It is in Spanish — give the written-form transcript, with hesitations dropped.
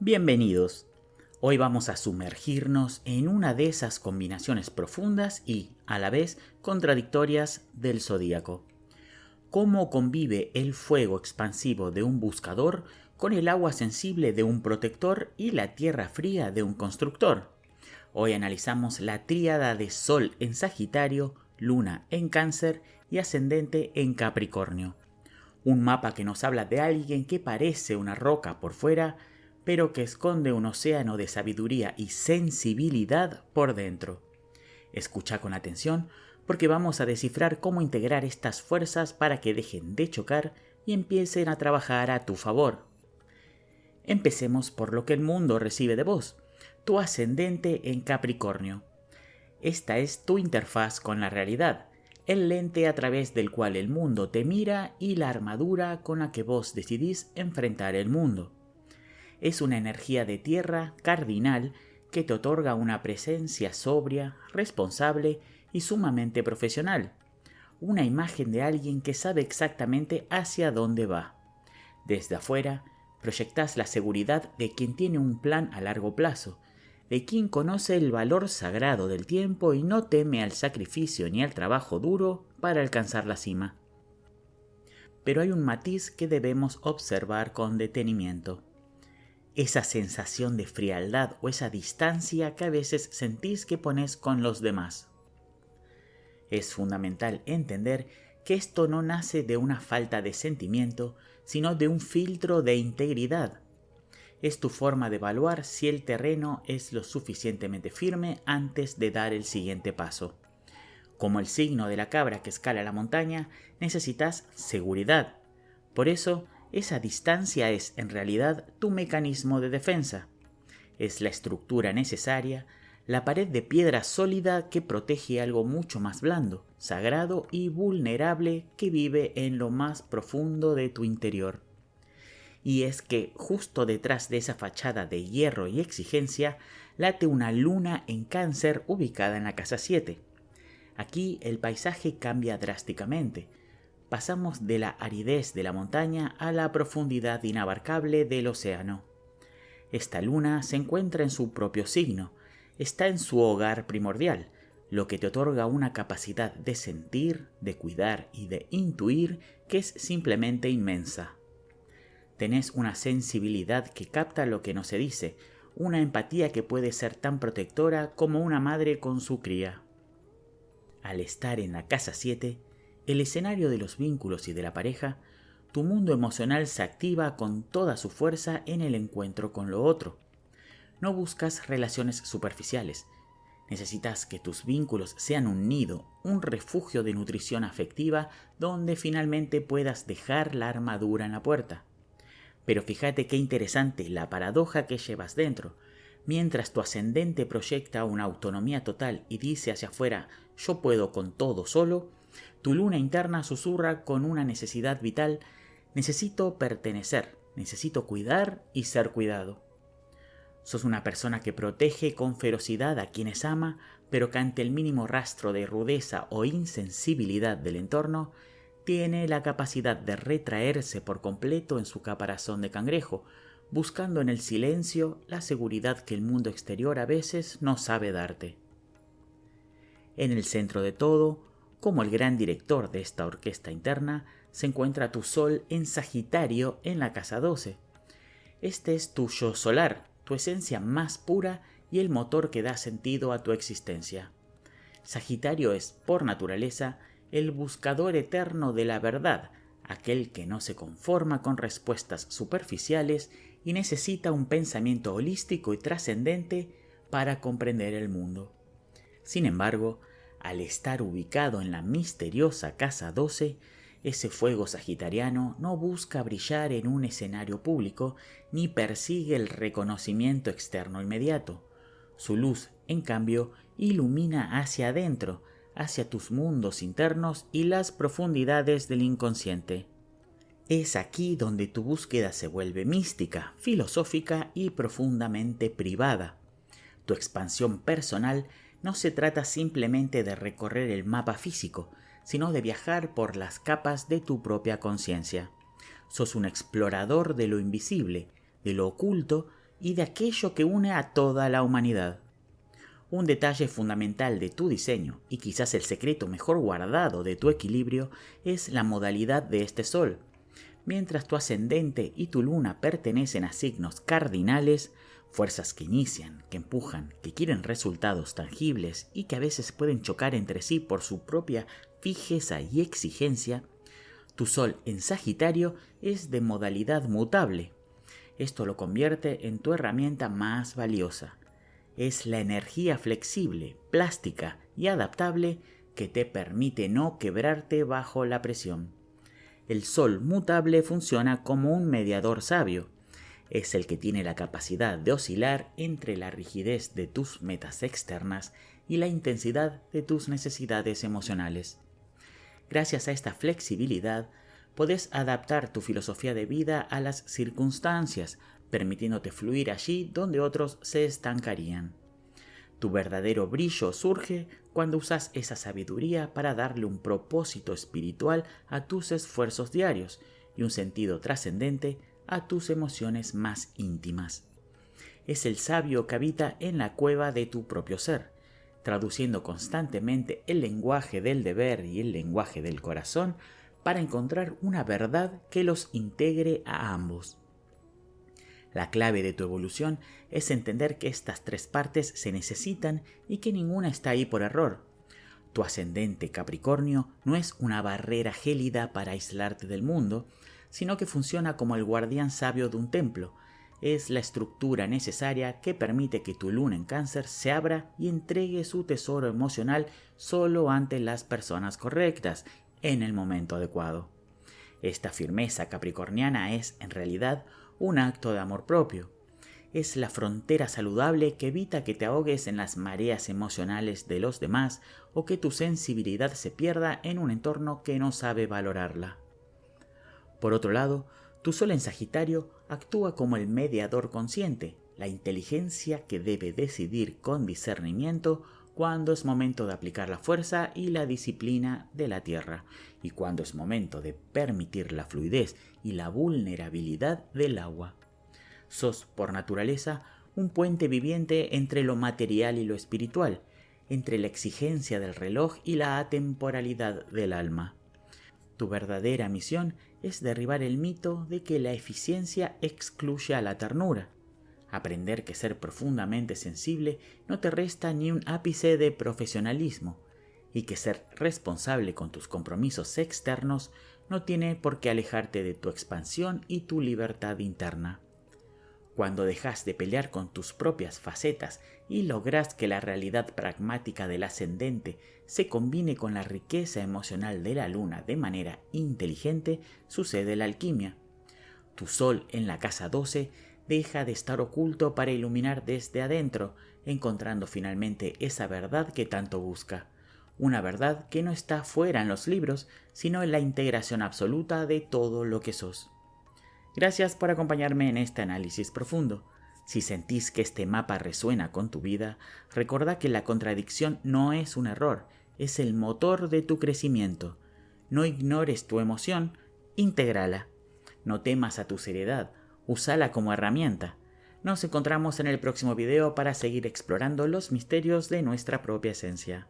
Bienvenidos. Hoy vamos a sumergirnos en una de esas combinaciones profundas y, a la vez, contradictorias del zodíaco. ¿Cómo convive el fuego expansivo de un buscador con el agua sensible de un protector y la tierra fría de un constructor? Hoy analizamos la tríada de Sol en Sagitario, Luna en Cáncer y Ascendente en Capricornio. Un mapa que nos habla de alguien que parece una roca por fuera, pero que esconde un océano de sabiduría y sensibilidad por dentro. Escucha con atención porque vamos a descifrar cómo integrar estas fuerzas para que dejen de chocar y empiecen a trabajar a tu favor. Empecemos por lo que el mundo recibe de vos, tu ascendente en Capricornio. Esta es tu interfaz con la realidad, el lente a través del cual el mundo te mira y la armadura con la que vos decidís enfrentar el mundo. Es una energía de tierra cardinal que te otorga una presencia sobria, responsable y sumamente profesional. Una imagen de alguien que sabe exactamente hacia dónde va. Desde afuera, proyectás la seguridad de quien tiene un plan a largo plazo, de quien conoce el valor sagrado del tiempo y no teme al sacrificio ni al trabajo duro para alcanzar la cima. Pero hay un matiz que debemos observar con detenimiento. Esa sensación de frialdad o esa distancia que a veces sentís que pones con los demás. Es fundamental entender que esto no nace de una falta de sentimiento, sino de un filtro de integridad. Es tu forma de evaluar si el terreno es lo suficientemente firme antes de dar el siguiente paso. Como el signo de la cabra que escala la montaña, necesitas seguridad. Por eso, esa distancia es, en realidad, tu mecanismo de defensa. Es la estructura necesaria, la pared de piedra sólida que protege algo mucho más blando, sagrado y vulnerable que vive en lo más profundo de tu interior. Y es que justo detrás de esa fachada de hierro y exigencia late una luna en Cáncer ubicada en la casa 7. Aquí el paisaje cambia drásticamente. Pasamos de la aridez de la montaña a la profundidad inabarcable del océano. Esta luna se encuentra en su propio signo, está en su hogar primordial, lo que te otorga una capacidad de sentir, de cuidar y de intuir que es simplemente inmensa. Tenés una sensibilidad que capta lo que no se dice, una empatía que puede ser tan protectora como una madre con su cría. Al estar en la casa 7, el escenario de los vínculos y de la pareja, tu mundo emocional se activa con toda su fuerza en el encuentro con lo otro. No buscas relaciones superficiales. Necesitas que tus vínculos sean un nido, un refugio de nutrición afectiva donde finalmente puedas dejar la armadura en la puerta. Pero fíjate qué interesante la paradoja que llevas dentro. Mientras tu ascendente proyecta una autonomía total y dice hacia afuera, yo puedo con todo solo, tu luna interna susurra con una necesidad vital, necesito pertenecer, necesito cuidar y ser cuidado. Sos una persona que protege con ferocidad a quienes ama, pero que ante el mínimo rastro de rudeza o insensibilidad del entorno, tiene la capacidad de retraerse por completo en su caparazón de cangrejo, buscando en el silencio la seguridad que el mundo exterior a veces no sabe darte. En el centro de todo, como el gran director de esta orquesta interna, se encuentra tu Sol en Sagitario en la casa 12. Este es tu yo solar, tu esencia más pura y el motor que da sentido a tu existencia. Sagitario es, por naturaleza, el buscador eterno de la verdad, aquel que no se conforma con respuestas superficiales y necesita un pensamiento holístico y trascendente para comprender el mundo. Sin embargo, al estar ubicado en la misteriosa casa 12, ese fuego sagitariano no busca brillar en un escenario público ni persigue el reconocimiento externo inmediato. Su luz, en cambio, ilumina hacia adentro, hacia tus mundos internos y las profundidades del inconsciente. Es aquí donde tu búsqueda se vuelve mística, filosófica y profundamente privada. Tu expansión personal no se trata simplemente de recorrer el mapa físico, sino de viajar por las capas de tu propia conciencia. Sos un explorador de lo invisible, de lo oculto, y de aquello que une a toda la humanidad. Un detalle fundamental de tu diseño, y quizás el secreto mejor guardado de tu equilibrio, es la modalidad de este sol. Mientras tu ascendente y tu luna pertenecen a signos cardinales, fuerzas que inician, que empujan, que quieren resultados tangibles y que a veces pueden chocar entre sí por su propia fijeza y exigencia, tu sol en Sagitario es de modalidad mutable. Esto lo convierte en tu herramienta más valiosa. Es la energía flexible, plástica y adaptable que te permite no quebrarte bajo la presión. El sol mutable funciona como un mediador sabio. Es el que tiene la capacidad de oscilar entre la rigidez de tus metas externas y la intensidad de tus necesidades emocionales. Gracias a esta flexibilidad, podés adaptar tu filosofía de vida a las circunstancias, permitiéndote fluir allí donde otros se estancarían. Tu verdadero brillo surge cuando usas esa sabiduría para darle un propósito espiritual a tus esfuerzos diarios y un sentido trascendente a tus emociones más íntimas. Es el sabio que habita en la cueva de tu propio ser, traduciendo constantemente el lenguaje del deber y el lenguaje del corazón para encontrar una verdad que los integre a ambos. La clave de tu evolución es entender que estas tres partes se necesitan y que ninguna está ahí por error. Tu ascendente Capricornio no es una barrera gélida para aislarte del mundo, sino que funciona como el guardián sabio de un templo. Es la estructura necesaria que permite que tu luna en Cáncer se abra y entregue su tesoro emocional solo ante las personas correctas, en el momento adecuado. Esta firmeza capricorniana es, en realidad, un acto de amor propio. Es la frontera saludable que evita que te ahogues en las mareas emocionales de los demás o que tu sensibilidad se pierda en un entorno que no sabe valorarla. Por otro lado, tu sol en Sagitario actúa como el mediador consciente, la inteligencia que debe decidir con discernimiento cuándo es momento de aplicar la fuerza y la disciplina de la tierra, y cuándo es momento de permitir la fluidez y la vulnerabilidad del agua. Sos, por naturaleza, un puente viviente entre lo material y lo espiritual, entre la exigencia del reloj y la atemporalidad del alma. Tu verdadera misión es derribar el mito de que la eficiencia excluye a la ternura. Aprender que ser profundamente sensible no te resta ni un ápice de profesionalismo, y que ser responsable con tus compromisos externos no tiene por qué alejarte de tu expansión y tu libertad interna. Cuando dejas de pelear con tus propias facetas y logras que la realidad pragmática del ascendente se combine con la riqueza emocional de la luna de manera inteligente, sucede la alquimia. Tu sol en la casa 12 deja de estar oculto para iluminar desde adentro, encontrando finalmente esa verdad que tanto busca. Una verdad que no está fuera en los libros, sino en la integración absoluta de todo lo que sos. Gracias por acompañarme en este análisis profundo. Si sentís que este mapa resuena con tu vida, recordá que la contradicción no es un error, es el motor de tu crecimiento. No ignores tu emoción, intégrala. No temas a tu seriedad, úsala como herramienta. Nos encontramos en el próximo video para seguir explorando los misterios de nuestra propia esencia.